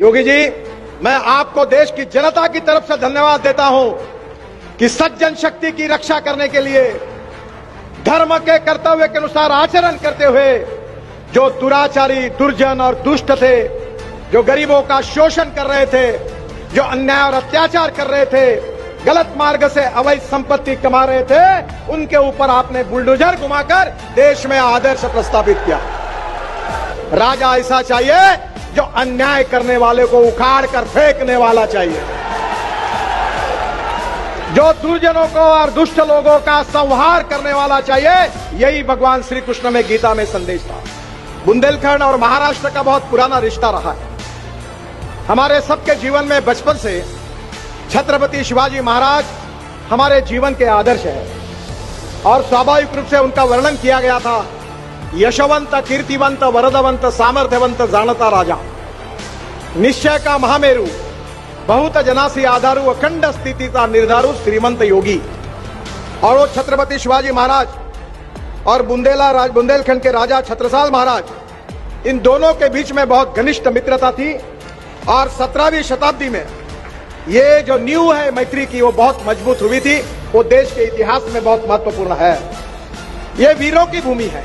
योगी जी, मैं आपको देश की जनता की तरफ से धन्यवाद देता हूं कि सज्जन शक्ति की रक्षा करने के लिए धर्म के कर्तव्य के अनुसार आचरण करते हुए जो दुराचारी, दुर्जन और दुष्ट थे, जो गरीबों का शोषण कर रहे थे, जो अन्याय और अत्याचार कर रहे थे, गलत मार्ग से अवैध संपत्ति कमा रहे थे, उनके ऊपर आपने बुलडोजर घुमाकर देश में आदर्श प्रस्थापित किया। राजा ऐसा चाहिए जो अन्याय करने वाले को उखाड़ कर फेंकने वाला चाहिए, जो दुर्जनों को और दुष्ट लोगों का संहार करने वाला चाहिए। यही भगवान श्री कृष्ण में गीता में संदेश था। बुंदेलखंड और महाराष्ट्र का बहुत पुराना रिश्ता रहा है। हमारे सबके जीवन में बचपन से छत्रपति शिवाजी महाराज हमारे जीवन के आदर्श है और स्वाभाविक रूप से उनका वर्णन किया गया था। यशवंत, कीर्तिवंत, वरदवंत, सामर्थ्यवंत जानता राजा, निश्चय का महामेरु, बहुत जनासी आधारू, अखंड स्थिति का निर्धारू, श्रीमंत योगी। और वो छत्रपति शिवाजी महाराज और बुंदेलखंड के राजा छत्रसाल महाराज, इन दोनों के बीच में बहुत घनिष्ठ मित्रता थी और 17वीं शताब्दी में ये जो नींव है मैत्री की, वो बहुत मजबूत हुई थी। वो देश के इतिहास में बहुत महत्वपूर्ण है। ये वीरों की भूमि है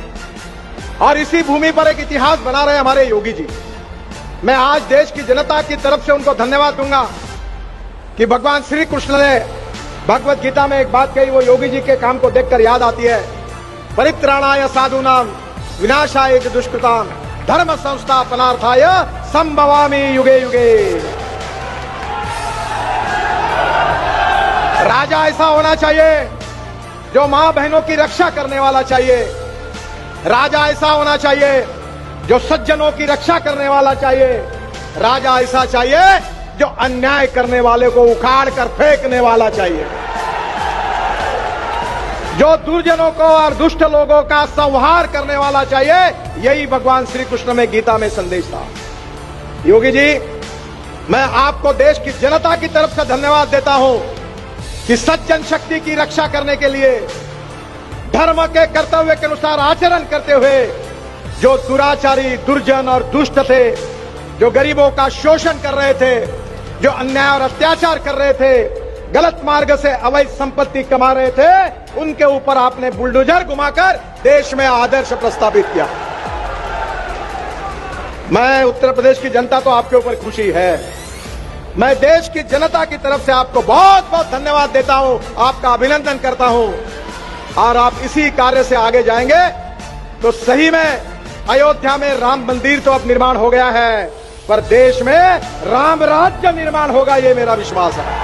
और इसी भूमि पर एक इतिहास बना रहे हमारे योगी जी। मैं आज देश की जनता की तरफ से उनको धन्यवाद दूंगा कि भगवान श्री कृष्ण ने भगवत गीता में एक बात कही, वो योगी जी के काम को देखकर याद आती है। परित्राणाय साधूनाम विनाशाय दुष्कृताम धर्म संस्थापनार्थाय संभवामि युगे युगे। राजा ऐसा होना चाहिए जो मां बहनों की रक्षा करने वाला चाहिए। राजा ऐसा होना चाहिए जो सज्जनों की रक्षा करने वाला चाहिए। राजा ऐसा चाहिए जो अन्याय करने वाले को उखाड़ कर फेंकने वाला चाहिए, जो दुर्जनों को और दुष्ट लोगों का संहार करने वाला चाहिए। यही भगवान श्री कृष्ण में गीता में संदेश था। योगी जी, मैं आपको देश की जनता की तरफ से धन्यवाद देता हूं कि सज्जन शक्ति की रक्षा करने के लिए धर्म के कर्तव्य के अनुसार आचरण करते हुए जो दुराचारी, दुर्जन और दुष्ट थे, जो गरीबों का शोषण कर रहे थे, जो अन्याय और अत्याचार कर रहे थे, गलत मार्ग से अवैध संपत्ति कमा रहे थे, उनके ऊपर आपने बुलडोजर घुमाकर देश में आदर्श प्रस्थापित किया। मैं उत्तर प्रदेश की जनता तो आपके ऊपर खुशी है। मैं देश की जनता की तरफ से आपको बहुत बहुत धन्यवाद देता हूं, आपका अभिनंदन करता हूं। और आप इसी कार्य से आगे जाएंगे तो सही में अयोध्या में राम मंदिर तो अब निर्माण हो गया है, पर देश में राम राज्य निर्माण होगा, ये मेरा विश्वास है।